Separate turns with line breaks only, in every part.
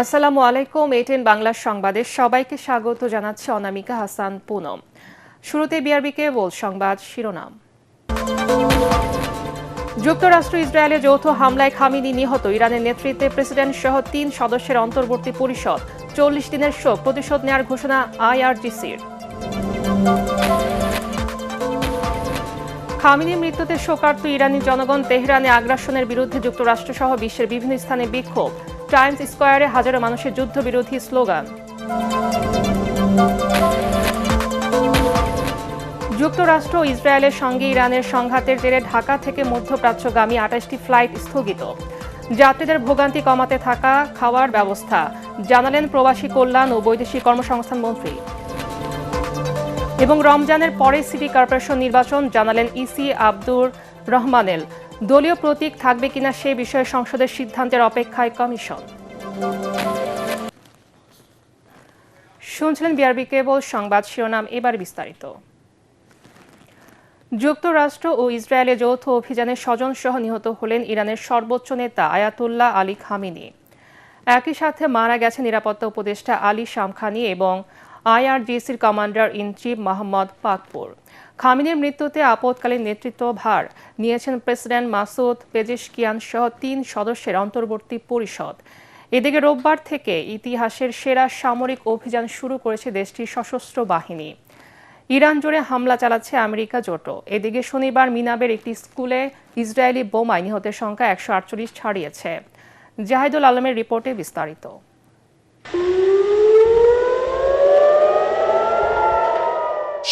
আসসালামু আলাইকুম। এটিএন বাংলার সংবাদে সবাইকে স্বাগত জানাচ্ছে অনামিকা হাসান পুনম। শুরুতে বিআরবিকে বল সংবাদ শিরোনাম। যুক্তরাষ্ট্র ইসরায়েলে যৌথ হামলায় খামিনি নিহত। ইরানের নেতৃত্বে প্রেসিডেন্ট সহ ৩ সদস্যের অন্তর্বর্তী পরিষদ ৪০ দিনের শোক। প্রতিশোধ নেয়ার ঘোষণা আইআরজিসির। খামিনির মৃত্যুতে শোকার্ত ইরানি জনগণ। তেহরানে আগ্রাসনের বিরুদ্ধে যুক্তরাষ্ট্রসহ বিশ্বের বিভিন্ন স্থানে বিক্ষোভ। টাইমস স্কয়ারে হাজারো মানুষের যুদ্ধবিরোধী স্লোগান। যুক্তরাষ্ট্র ও ইসরায়েলের সঙ্গে ইরানের সংঘাতের জেরে ঢাকা থেকে মধ্যপ্রাচ্যগামী ২৮টি ফ্লাইট স্থগিত। যাত্রীদের ভোগান্তি কমাতে থাকা খাওয়ার ব্যবস্থা জানালেন প্রবাসী কল্যাণ ও বৈদেশিক কর্মসংস্থান মন্ত্রী। এবং রমজানের পরে সিটি কর্পোরেশন নির্বাচন জানালেন ইসি আব্দুর রহমানেল। দলীয় প্রতীক থাকবে কিনা সে বিষয়ে সংসদের সিদ্ধান্তের অপেক্ষায় কমিশন। শুনছিলেন বিআরবি কেবল সংবাদ শিরোনাম, এবার বিস্তারিত। যুক্তরাষ্ট্র ও ইসরায়েলে যৌথ অভিযানে স্বজনসহ নিহত হলেন ইরানের সর্বোচ্চ নেতা আয়াতুল্লাহ আলী খামিনি। একই সাথে মারা গেছে নিরাপত্তা উপদেষ্টা আলী শামখানি এবং আইআরজিসির commander in chief Mohammad Pakpour. খামিনির মৃত্যুতে আপৎকালীন নেতৃত্বভার নিয়েছেন প্রেসিডেন্ট মাসুদ পেজেশকিয়ান সহ ৩ সদস্যের অন্তর্বর্তী পরিষদ। এদিকে রোববার থেকে ইতিহাসের সেরা সামরিক অভিযান শুরু করেছে দেশটির সশস্ত্র বাহিনী। ইরান জুড়ে হামলা চালাচ্ছে আমেরিকা জোটও। এদিকে শনিবার মিনাবের একটি স্কুলে ইসরায়েলি বোমায় নিহতের সংখ্যা ১৪৮ ছাড়িয়েছে। জাহিদুল আলমের রিপোর্টে বিস্তারিত।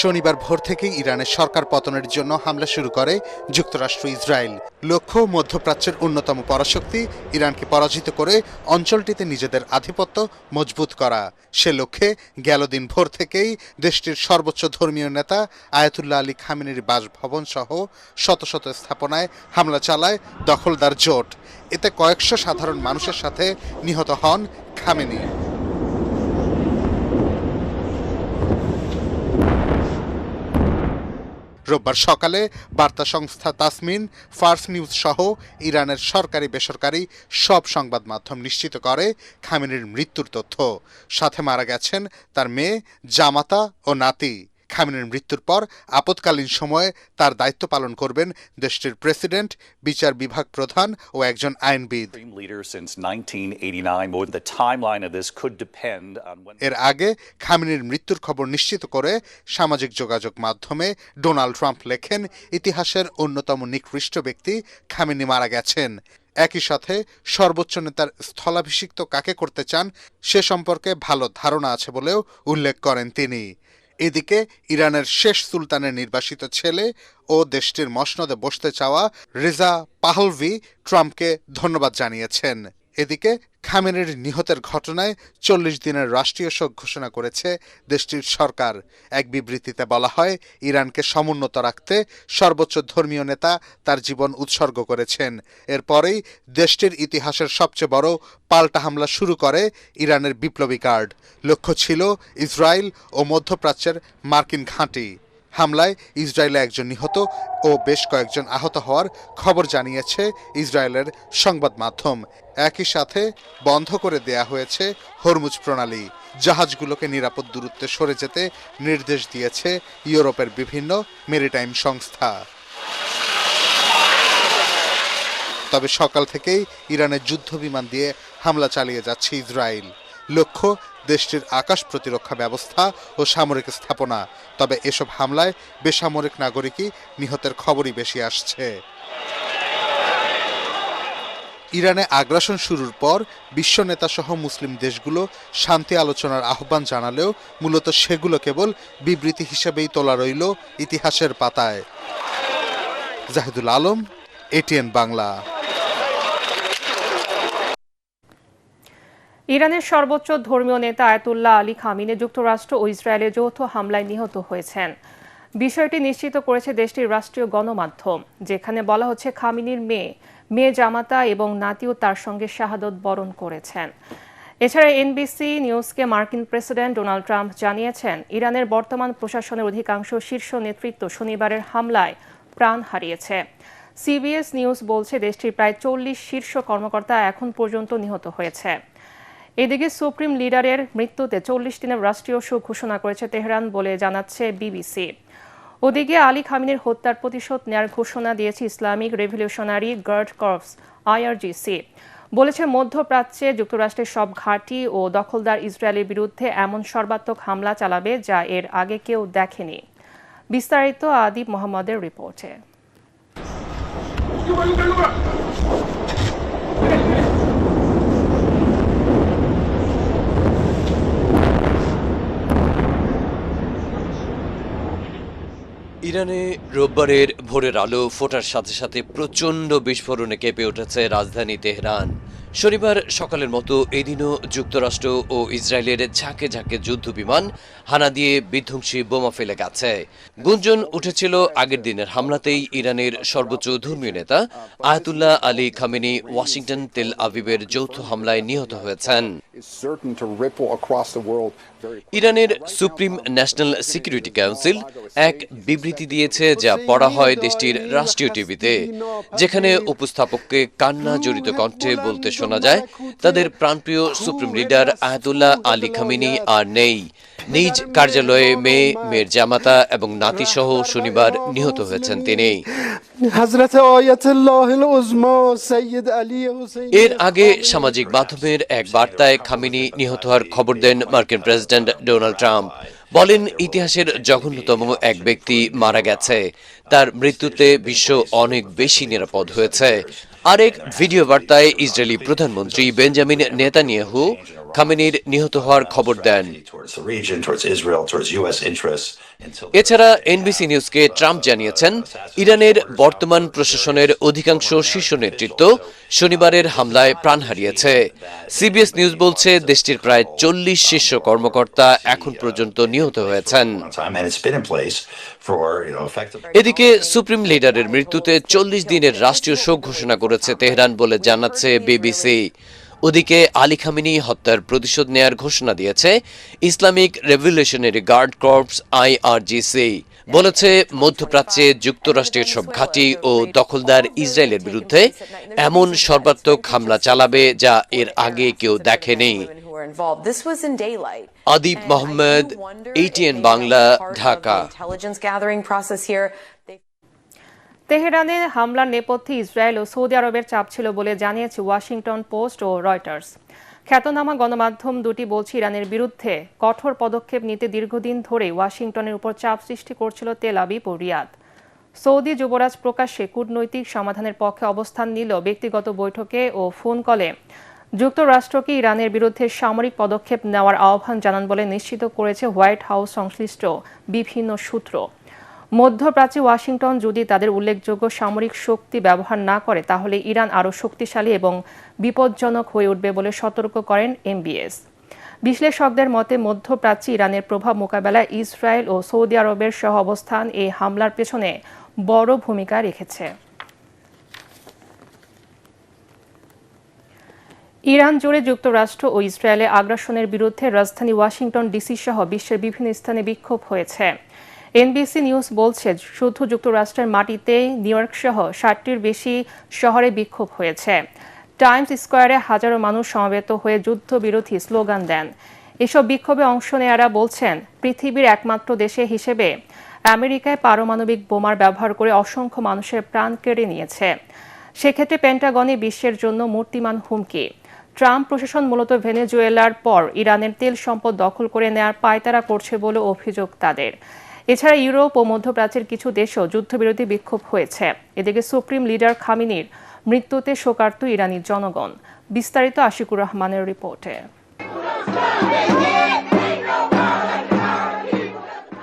শনিবার ভোর থেকেই ইরানের সরকার পতনের জন্য হামলা শুরু করে যুক্তরাষ্ট্র ইসরায়েল। লক্ষ্য মধ্যপ্রাচ্যের অন্যতম পরাশক্তি ইরানকে পরাজিত করে অঞ্চলটিতে নিজেদের আধিপত্য মজবুত করা। সে লক্ষ্যে গেল দিন ভোর থেকেই দেশটির সর্বোচ্চ ধর্মীয় নেতা আয়াতুল্লাহ আলী খামেনির বাসভবন সহ শত শত স্থাপনায় হামলা চালায় দখলদার জোট। এতে কয়েকশো সাধারণ মানুষের সাথে নিহত হন খামেনি। রোববার সকালে বার্তা সংস্থা তাসমিন, ফার্স নিউজ সহ ইরানের সরকারি বেসরকারি সব সংবাদ মাধ্যম নিশ্চিত করে খামেনির মৃত্যুর তথ্য। সাথে মারা গেছেন তার মেয়ে, জামাতা ও নাতি। খামেনির মৃত্যুর পর আপৎকালীন সময়ে তার দায়িত্ব পালন করবেন দেশটির প্রেসিডেন্ট, বিচার বিভাগ প্রধান ও একজন আইনবিদ। এর আগে খামেনির মৃত্যুর খবর নিশ্চিত করে সামাজিক যোগাযোগ মাধ্যমে ডোনাল্ড ট্রাম্প লেখেন, ইতিহাসের অন্যতম নিকৃষ্ট ব্যক্তি খামেনি মারা গেছেন। একই সাথে সর্বোচ্চ নেতার স্থলাভিষিক্ত কাকে করতে চান সে সম্পর্কে ভালো ধারণা আছে বলেও উল্লেখ করেন তিনি। এদিকে ইরানের শেষ সুলতানের নির্বাসিত ছেলে ও দেশটির মসনদে বসতে চাওয়া রেজা পাহলভি ট্রাম্পকে ধন্যবাদ জানিয়েছেন। এদিকে খামেনির নিহতের ঘটনায় ৪০ দিনের রাষ্ট্রীয় শোক ঘোষণা করেছে দেশটির সরকার। এক বিবৃতিতে বলা হয়, ইরানকে সমুন্নত রাখতে সর্বোচ্চ ধর্মীয় নেতা তার জীবন উৎসর্গ করেছেন। এরপরেই দেশটির ইতিহাসের সবচেয়ে বড় পাল্টা হামলা শুরু করে ইরানের বিপ্লবী গার্ড। লক্ষ্য ছিল ইসরায়েল ও মধ্যপ্রাচ্যের মার্কিন ঘাঁটি। হামলায় ইসরায়েলে একজন নিহত ও বেশ কয়েকজন আহত হওয়ার খবর জানিয়েছে ইসরায়েলের সংবাদ মাধ্যম। একই সাথে বন্ধ করে দেয়া হয়েছে হরমুজ প্রণালী। জাহাজগুলোকে নিরাপদ দূরত্বে সরে যেতে নির্দেশ দিয়েছে ইউরোপের বিভিন্ন মেরিটাইম সংস্থা। তবে সকাল থেকেই ইরানের যুদ্ধ বিমান দিয়ে হামলা চালিয়ে যাচ্ছে ইসরায়েল। লক্ষ্য দেশটির আকাশ প্রতিরক্ষা ব্যবস্থা ও সামরিক স্থাপনা। তবে এসব হামলায় বেসামরিক নাগরিকই নিহতের খবরই বেশি আসছে। ইরানে আগ্রাসন শুরুর পর বিশ্ব নেতাসহ মুসলিম দেশগুলো শান্তি আলোচনার আহ্বান জানালেও মূলত সেগুলো কেবল বিবৃতি হিসেবেই তোলা রইল ইতিহাসের পাতায়। জাহিদুল আলম, এটিএন বাংলা।
ইরানের সর্বোচ্চ ধর্মীয় নেতা আয়াতুল্লাহ আলী খামিনি যুক্তরাষ্ট্র ও ইসরায়েলের যৌথ হামলায় নিহত হয়েছেন। বিষয়টি নিশ্চিত করেছে দেশটির রাষ্ট্রীয় গণমাধ্যম, যেখানে বলা হচ্ছে খামিনির মেয়ে জামাতা এবং নাতিও তার সঙ্গে শাহাদত বরণ করেছেন। এছাড়া এনবিসি নিউজকে মার্কিন প্রেসিডেন্ট ডোনাল্ড ট্রাম্প জানিয়েছেন, ইরানের বর্তমান প্রশাসনের অধিকাংশ শীর্ষ নেতৃত্ব শনিবারের হামলায় প্রাণ হারিয়েছে। সিবিএস নিউজ বলছে দেশটির প্রায় ৪০ শীর্ষ কর্মকর্তা এখন পর্যন্ত নিহত হয়েছে। এদিকে সুপ্রিম লিডারের মৃত্যুতে 40 দিনের রাষ্ট্রীয় শোক ঘোষণা করেছে তেহরান বলে জানাচ্ছে বিবিসি। ওদিকে আলী খামিনির হত্যার প্রতিশোধ নেয়ার ঘোষণা দিয়েছে Islamic Revolutionary Guard Corps IRGC। বলেছে মধ্যপ্রাচ্যে যুক্তরাষ্ট্রের সব ঘাঁটি ও দখলদার ইসরায়েলের বিরুদ্ধে এমন সর্বাত্মক হামলা চালাবে যা এর আগে কেউ দেখেনি। বিস্তারিত আদিব মোহাম্মদের রিপোর্টে।
ইরানে রোববারের ভোরের আলো ফোটার সাথে সাথে প্রচণ্ড বিস্ফোরণে কেঁপে উঠেছে রাজধানী তেহরান। শনিবার সকালের মতো এদিনও যুক্তরাষ্ট্র ও ইসরায়েলের ঝাঁকে ঝাঁকে যুদ্ধ বিমান হানা দিয়ে বিধ্বংসী বোমা ফেলে গেছে। গুঞ্জন উঠেছিল আগের দিনের হামলাতেই ইরানের সর্বোচ্চ ধর্মীয় নেতা আয়াতুল্লাহ আলী খামেনি ওয়াশিংটন তেল আভিবের যৌথ হামলায় নিহত হয়েছেন। ইরানের সুপ্রিম ন্যাশনাল সিকিউরিটি কাউন্সিল এক বিবৃতি দিয়েছে, যা পড়া হয় দেশটির রাষ্ট্রীয় টিভিতে, যেখানে উপস্থাপককে কান্না জড়িত কণ্ঠে বলতে শোনা যায়, তাদের প্রাণপ্রিয় supreme leader Ayatollah Ali Khamenei আর নেই। নিজ কার্যালয়ে মেয়ের জামাতা এবং নাতি সহ শনিবার নিহত হয়েছেন তিনি। এর আগে সামাজিক মাধ্যমের এক বার্তায় খামেনি নিহত হওয়ার খবর দেন মার্কিন প্রেসিডেন্ট ডোনাল্ড ট্রাম্প। বলেন, ইতিহাসের জঘন্যতম এক ব্যক্তি মারা গেছে, তার মৃত্যুতে বিশ্ব অনেক বেশি নিরাপদ হয়েছে। আরেক ভিডিও বার্তায় ইসরায়েলি প্রধানমন্ত্রী বেঞ্জামিন নেতানিয়াহু খামেনির নিহত হওয়ার খবর দেন। এছাড়া এনবিসি নিউজকে ট্রাম্প জানিয়েছেন, ইরানের বর্তমান প্রশাসনের অধিকাংশ শীর্ষ নেতৃত্ব শনিবারের হামলায় প্রাণ হারিয়েছে। সিবিএস নিউজ বলছে, দেশটির প্রায় 40 শীর্ষ কর্মকর্তা এখন পর্যন্ত নিহত হয়েছেন। এদিকে সুপ্রিম লিডারের মৃত্যুতে 40 দিনের রাষ্ট্রীয় শোক ঘোষণা করেছে তেহরান বলে জানাচ্ছে বিবিসি। ওদিকে আলী খামেনি হত্যার প্রতিশোধ নেয়ার ঘোষণা দিয়েছে Islamic Revolutionary Guard Corps IRGC। বলেছে, মধ্যপ্রাচ্যে যুক্তরাষ্ট্রের সব ঘাঁটি ও দখলদার ইসরায়েলের বিরুদ্ধে এমন সর্বাত্মক হামলা চালাবে যা এর আগে কেউ দেখেনি। আদিব মোহাম্মদ, ATN বাংলা, ঢাকা।
তেহরানে হামলার নেপথ্যে ইসরায়েল ও সৌদি আরবের চাপ ছিল বলে জানিয়েছে ওয়াশিংটন পোস্ট ও রয়টার্স। খ্যাতনামা গণমাধ্যম দুটি বলছে, ইরানের বিরুদ্ধে কঠোর পদক্ষেপ নিতে দীর্ঘদিন ধরে ওয়াশিংটনের উপর চাপ সৃষ্টি করছিল তেল আবিব ও রিয়াদ। সৌদি যুবরাজ প্রকাশ্যে কূটনৈতিক সমাধানের পক্ষে অবস্থান নিলেও ব্যক্তিগত বৈঠকে ও ফোন কলে যুক্তরাষ্ট্রকে ইরানের বিরুদ্ধে সামরিক পদক্ষেপ নেওয়ার আহ্বান জানান বলে নিশ্চিত করেছে হোয়াইট হাউস সংশ্লিষ্ট বিভিন্ন সূত্র। মধ্যপ্রাচ্যে ওয়াশিংটন যদি তাদের উল্লেখযোগ্য সামরিক শক্তি ব্যবহার না করে, তাহলে ইরান আরও শক্তিশালী এবং বিপজ্জনক হয়ে উঠবে বলে সতর্ক করেন MBS। বিশ্লেষকদের মতে, মধ্যপ্রাচ্যে ইরানের প্রভাব মোকাবেলায় ইসরায়েল ও সৌদি আরবের সহ অবস্থান এই হামলার পেছনে বড় ভূমিকা রেখেছে। ইরান জুড়ে যুক্তরাষ্ট্র ও ইসরায়েলের আগ্রাসনের বিরুদ্ধে রাজধানী ওয়াশিংটন ডিসি সহ বিশ্বের বিভিন্ন স্থানে বিক্ষোভ হয়েছে। NBC নিউজ বলছে, শুধু যুক্তরাষ্ট্রের মাটিতেই নিউ ইয়র্ক সহ 60টির বেশি শহরে বিক্ষোভ হয়েছে। টাইমস স্কোয়ারে হাজারো মানুষ সমবেত হয়ে যুদ্ধবিরোধী স্লোগান দেন। এসব বিক্ষোভে অংশ নেয়ারা বলছেন, পৃথিবীর একমাত্র দেশে হিসেবে আমেরিকায় পারমাণবিক বোমার ব্যবহার করে অসংখ্য মানুষের প্রাণ কেড়ে নিয়েছে। সেক্ষেত্রে পেন্টাগনে বিশ্বের জন্য মূর্তিমান হুমকি। ট্রাম্প প্রশাসন মূলত ভেনেজুয়েলার পর ইরানের তেল সম্পদ দখল করে নেয়ার পায়তারা করছে বলে অভিযোগ তাদের। এছাড়া ইউরোপ ও মধ্যপ্রাচ্যের কিছু দেশেও যুদ্ধবিরোধী বিক্ষোভ হয়েছে। এদিকে সুপ্রিম লিডার খামেনির মৃত্যুতে শোকার্ত ইরানি জনগণ। বিস্তারিত আশিকুর রহমানের রিপোর্টে।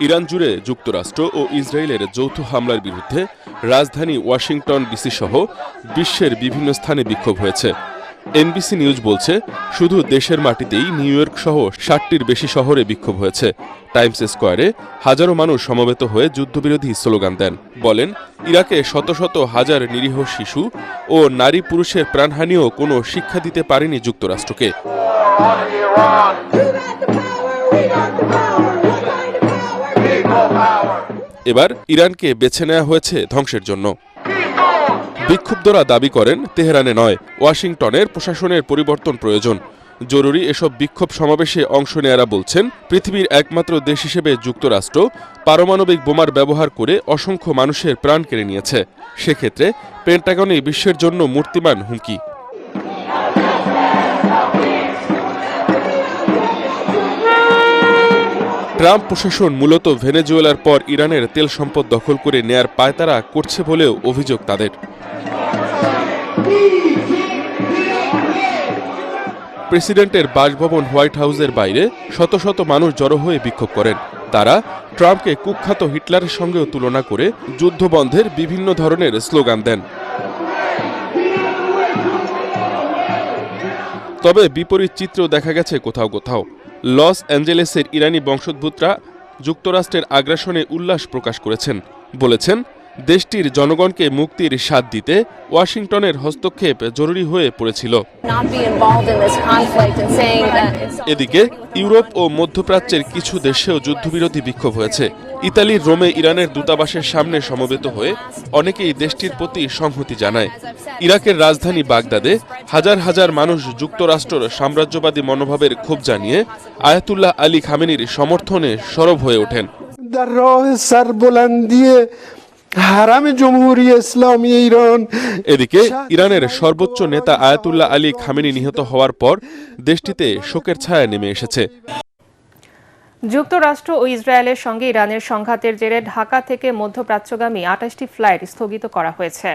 ইরান জুড়ে যুক্তরাষ্ট্র ও ইসরায়েলের যৌথ হামলার বিরুদ্ধে রাজধানী ওয়াশিংটন ডিসি সহ বিশ্বের বিভিন্ন স্থানে বিক্ষোভ হয়েছে। NBC নিউজ বলছে, শুধু দেশের মাটিতেই নিউ ইয়র্ক সহ 60টির বেশি শহরে বিক্ষোভ হয়েছে। টাইমস স্কোয়ারে হাজারো মানুষ সমবেত হয়ে যুদ্ধবিরোধী স্লোগান দেন। বলেন, ইরাকে শত শত হাজার নিরীহ শিশু ও নারী পুরুষের প্রাণহানিও কোনো শিক্ষা দিতে পারেনি যুক্তরাষ্ট্রকে। এবার ইরানকে বেছে নেওয়া হয়েছে ধ্বংসের জন্য। বিক্ষুব্ধরা দাবি করেন, তেহরানে নয়, ওয়াশিংটনের প্রশাসনের পরিবর্তন প্রয়োজন। জরুরি এসব বিক্ষোভ সমাবেশে অংশ নেয়ারা বলছেন, পৃথিবীর একমাত্র দেশ হিসেবে যুক্তরাষ্ট্র পারমাণবিক বোমার ব্যবহার করে অসংখ্য মানুষের প্রাণ কেড়ে নিয়েছে। সেক্ষেত্রে পেন্টাগনই বিশ্বের জন্য মূর্তিমান হুমকি। ট্রাম্প প্রশাসন মূলত ভেনেজুয়েলার পর ইরানের তেল সম্পদ দখল করে নেয়ার পায়তারা করছে বলেও অভিযোগ তাদের। প্রেসিডেন্টের বাসভবন হোয়াইট হাউসের বাইরে শত শত মানুষ জড়ো হয়ে বিক্ষোভ করেন। তারা ট্রাম্পকে কুখ্যাত হিটলারের সঙ্গেও তুলনা করে যুদ্ধবন্ধের বিভিন্ন ধরনের স্লোগান দেন। তবে বিপরীত চিত্র দেখা গেছে কোথাও কোথাও। লস অ্যাঞ্জেলেসের ইরানি বংশোদ্ভূতরা যুক্তরাষ্ট্রের আগ্রাসনে উল্লাস প্রকাশ করেছেন, বলেছেন দেশটির জনগণকে মুক্তির স্বাদ দিতে ওয়াশিংটনের হস্তক্ষেপ জরুরি হয়ে পড়েছিল। এদিকে ইউরোপ ও মধ্যপ্রাচ্যের কিছু দেশেও যুদ্ধবিরোধী বিক্ষোভ হয়েছে। ইতালির রোমে ইরানের দূতাবাসের সামনে সমবেত হয়ে অনেকেই দেশটির প্রতি সংহতি জানায়। ইরাকের রাজধানী বাগদাদে হাজার হাজার মানুষ যুক্তরাষ্ট্রের সাম্রাজ্যবাদী মনোভাবের ক্ষোভ জানিয়ে আয়াতুল্লাহ আলী খামেনির সমর্থনে সরব হয়ে ওঠেন। এদিকে ইরানের সর্বোচ্চ নেতা আয়াতুল্লাহ আলী খামেনি নিহত হওয়ার পর দেশটিতে শোকের ছায়া নেমে এসেছে।
যুক্তরাষ্ট্র ও ইসরায়েলের সঙ্গে ইরানের সংঘাতের জেরে ঢাকা থেকে মধ্যপ্রাচ্যগামী ২৮টি ফ্লাইট স্থগিত করা হয়েছে।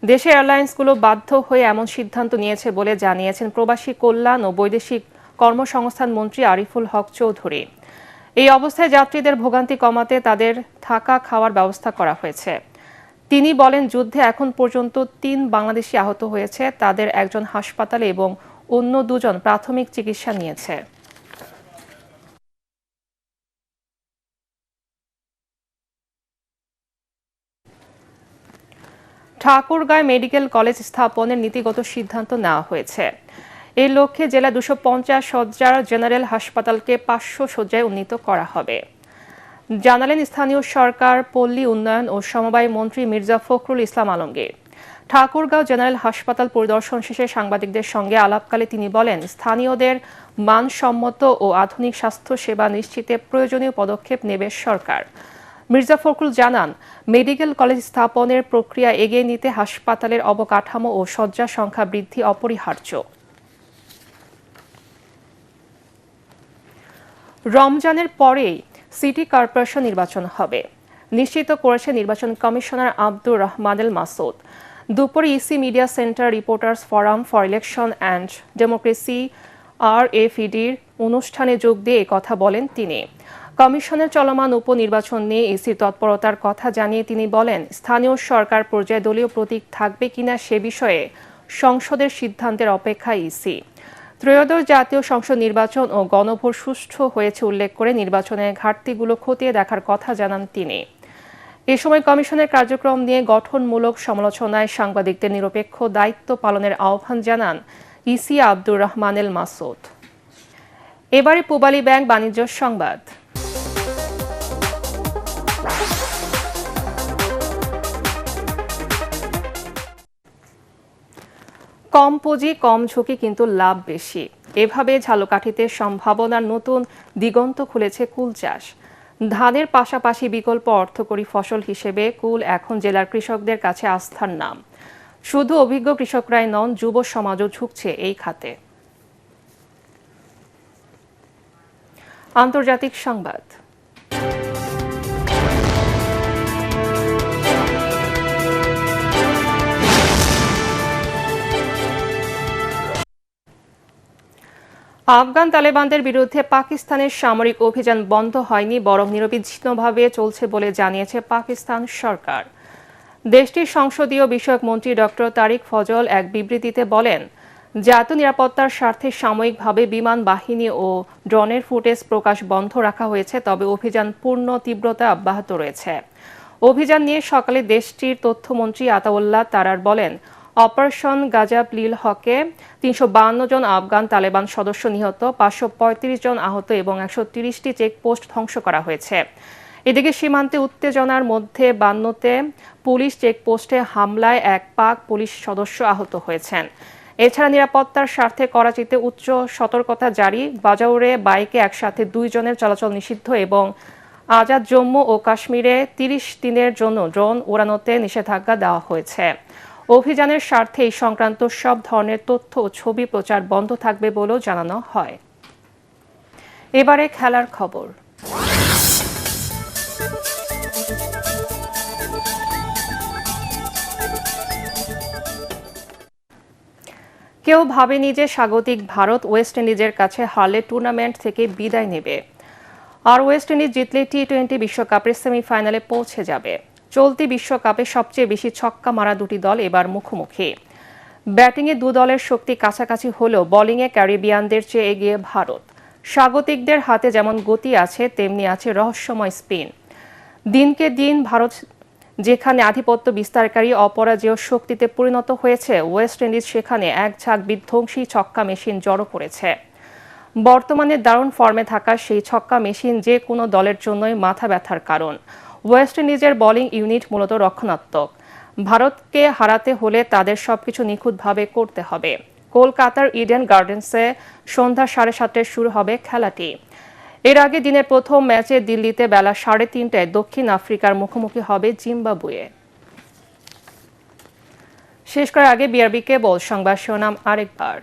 দেশের এয়ারলাইন্সগুলো বাধ্য হয়ে এমন সিদ্ধান্ত নিয়েছে বলে জানিয়েছেন প্রবাসী কল্যাণ ও বৈদেশিক কর্মসংস্থান মন্ত্রী আরিফুল হক চৌধুরী। এই অবস্থায় যাত্রীদের ভোগান্তি কমাতে তাদের থাকা খাওয়ার ব্যবস্থা করা হয়েছে। তিনি বলেন, যুদ্ধে এখন পর্যন্ত ৩ বাংলাদেশি আহত হয়েছে, তাদের একজন হাসপাতালে এবং অন্য ২ জন প্রাথমিক চিকিৎসা নিয়েছে। ঠাকুরগাঁয় মেডিকেল কলেজ স্থাপনের নীতিগত সিদ্ধান্ত নেওয়া হয়েছে। এই লক্ষ্যে জেলা ২৫০ শয্যার জেনারেল হাসপাতালকে ৫০০ শয্যায় উন্নীত করা হবে, জানালেন স্থানীয় সরকার, পল্লী উন্নয়ন ও সমবায় মন্ত্রী মির্জা ফখরুল ইসলাম আলমগীর। ঠাকুরগাঁও জেনারেল হাসপাতাল পরিদর্শন শেষে সাংবাদিকদের সঙ্গে আলাপকালে তিনি বলেন, স্থানীয়দের মানসম্মত ও আধুনিক স্বাস্থ্য সেবা নিশ্চিতে প্রয়োজনীয় পদক্ষেপ নেবে সরকার। মির্জা ফখরুল জানান, মেডিকেল কলেজ স্থাপনের প্রক্রিয়া এগিয়ে নিতে হাসপাতালের অবকাঠামো ও শয্যা সংখ্যা বৃদ্ধি অপরিহার্য। রমজানের পরেই সিটি কর্পোরেশন নির্বাচন হবে, নিশ্চিত করেছে নির্বাচন কমিশনার আব্দুর রহমানুল মাসুদ। দুপুরে EC media centre reporters forum for election and democracy RFEDর অনুষ্ঠানে যোগ দিয়ে কথা বলেন তিনি। কমিশনের চলমান উপনির্বাচন নিয়ে ইসির তৎপরতার কথা জানিয়ে তিনি বলেন, স্থানীয় সরকার পর্যায়ে দলীয় প্রতীক থাকবে কিনা সে বিষয়ে সংসদের সিদ্ধান্তের অপেক্ষায় ইসি। ত্রয়োদশ জাতীয় সংসদ নির্বাচন ও গণভোট সুষ্ঠু হয়েছে উল্লেখ করে নির্বাচনের ঘাটতিগুলো খতিয়ে দেখার কথা জানান তিনি। এ সময় কমিশনের কার্যক্রম নিয়ে গঠনমূলক সমালোচনায় সাংবাদিকদের নিরপেক্ষ দায়িত্ব পালনের আহ্বান জানান ইসি আব্দুর রহমানুল মাসুদ। এবারে পূবালী ব্যাংক বাণিজ্য সংবাদ। কম পুঁজি কম ঝুঁকি কিন্তু লাভ বেশি, এভাবে ঝালকাঠিতে সম্ভাবনার নতুন দিগন্ত খুলেছে কুল চাষ। ধানের পাশাপাশি বিকল্প অর্থকরী ফসল হিসেবে কুল এখন জেলার কৃষকদের কাছে আস্থার নাম। শুধু অভিজ্ঞ কৃষকরাই নন, যুব সমাজও ঝুঁকছে এই খাতে। আন্তর্জাতিক সংবাদ। আফগান তালেবানদের বিরুদ্ধে পাকিস্তানের সামরিক অভিযান বন্ধ হয়নি, বরং নিরবিচ্ছিন্নভাবে চলছে বলে জানিয়েছে পাকিস্তান সরকার। দেশটির সংসদীয় বিষয়ক মন্ত্রী ডক্টর তারিক ফজল এক বিবৃতিতে বলেন, জাতীয় নিরাপত্তার স্বার্থে সাময়িকভাবে বিমান বাহিনী ও ড্রোনের ফুটেজ প্রকাশ বন্ধ রাখা হয়েছে, তবে অভিযান পূর্ণ তীব্রতা অব্যাহত রয়েছে। অভিযান নিয়ে সকালে দেশটির তথ্যমন্ত্রী আতাউল্লাহ তারার বলেন, অপারেশন গাজাব লিল হকে ৩৫২ জন আফগান তালেবান সদস্য নিহত, ৫৩৫ জন আহত এবং ১৩০টি চেকপোস্ট ধ্বংস করা হয়েছে। এদিকে সীমান্তে উত্তেজনার মধ্যে ৫২তে পুলিশ চেকপোস্টে হামলায় এক পাক পুলিশ সদস্য আহত হয়েছেন। এছাড়া নিরাপত্তার স্বার্থে করাচিতে উচ্চ সতর্কতা জারি, বাজাউরে বাইকে একসাথে 2 জনের চলাচল নিষিদ্ধ এবং আজাদ জম্মু ও কাশ্মীরে 30 দিনের জন্য ড্রোন উড়ানোতে নিষেধাজ্ঞা দেওয়া হয়েছে। অভিযানের স্বার্থে এই সংক্রান্ত সব ধরনের তথ্য ও ছবি প্রচার বন্ধ থাকবে বলেও জানানো হয়। এবারে খেলার খবর। কেউ ভাবেনি যে স্বাগতিক ভারত ওয়েস্ট ইন্ডিজের কাছে হারলে টুর্নামেন্ট থেকে বিদায় নেবে, আর ওয়েস্ট ইন্ডিজ জিতলে টি-20 বিশ্বকাপের সেমিফাইনালে পৌঁছে যাবে। চলতি বিশ্বকাপে সবচেয়ে বেশি ছক্কা মারা দুটি দল এবার মুখোমুখি। ব্যাটিংয়ে 2 দলের শক্তি কাছাকাছি হলেও বোলিংয়ে ক্যারিবিয়ানদের চেয়ে এগিয়ে ভারত। স্বাগতিকদের হাতে যেমন গতি আছে, তেমনি আছে রহস্যময় স্পিন। দিনকে দিন ভারত যেখানে আধিপত্য বিস্তারকারী অপরাজেয় শক্তিতে পরিণত হয়েছে, ওয়েস্ট ইন্ডিজ সেখানে এক ঝাঁক বিধ্বংসী ছক্কা মেশিন জড়ো করেছে। বর্তমানে দারুণ ফর্মে থাকা সেই ছক্কা মেশিন যে কোনো দলের জন্যই মাথা ব্যথার কারণ। ওয়েস্ট ইন্ডিজের বোলিং ইউনিট মূলত রক্ষণাত্মক। ভারতকে হারাতে হলে তাদের সবকিছু নিখুঁতভাবে করতে হবে। কলকাতার ইডেন গার্ডেন্সে সন্ধ্যা 7:30টায় শুরু হবে খেলাটি। এর আগে দিনের প্রথম ম্যাচে দিল্লিতে বেলা 3:30টায় দক্ষিণ আফ্রিকার মুখোমুখি হবে জিম্বাবুয়ে। শেষ করার আগে বিআরবি কেবল সংবাদ শিরোনাম আরেকবার।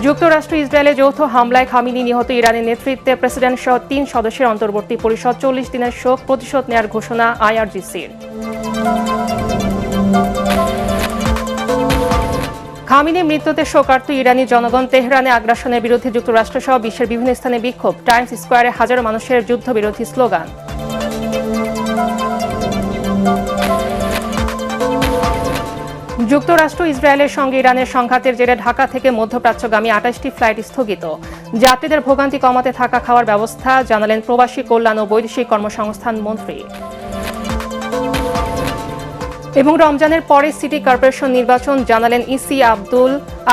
যুক্তরাষ্ট্র ইসরায়েলে যৌথ হামলায় খামিনি নিহত ইরানের নেতৃত্বে প্রেসিডেন্ট সহ 3 সদস্যের অন্তর্বর্তী পরিষদ 40 দিনের শোক প্রতিশোধ নেয়ার ঘোষণা আইআরজিসির। খামিনির মৃত্যুতে শোকার্ত ইরানি জনগণ, তেহরানে আগ্রাসনের বিরুদ্ধে যুক্তরাষ্ট্র সহ বিশ্বের বিভিন্ন স্থানে বিক্ষোভ, টাইমস স্কোয়ারে হাজারো মানুষের যুদ্ধবিরোধী স্লোগান। যুক্তরাষ্ট্র ইসরায়েলের সঙ্গে ইরানের সংঘাতের জেরে ঢাকা থেকে মধ্যপ্রাচ্যগামী 28টি ফ্লাইট স্থগিত। যাত্রীদের ভোগান্তি কমাতে থাকা খাওয়ার ব্যবস্থা জানালেন প্রবাসী কল্যাণ ও বৈদেশিক কর্মসংস্থান মন্ত্রী। এবং রমজানের পরে সিটি কর্পোরেশন নির্বাচন জানালেন ইসি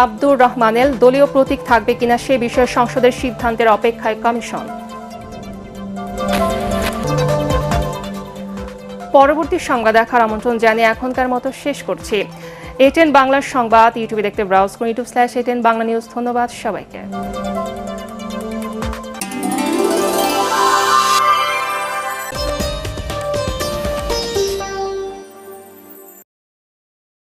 আব্দুর রহমানেল। দলীয় প্রতীক থাকবে কিনা সে বিষয়ে সংসদের সিদ্ধান্তের অপেক্ষায় কমিশন। পরবর্তী সংবাদ দেখার আমন্ত্রণ জানিয়ে এখনকার মতো শেষ করছি। ATN বাংলার সংবাদ ইউটিউবে দেখতে ব্রাউজ করুন, YouTube/ATN বাংলা নিউজ। ধন্যবাদ সবাইকে।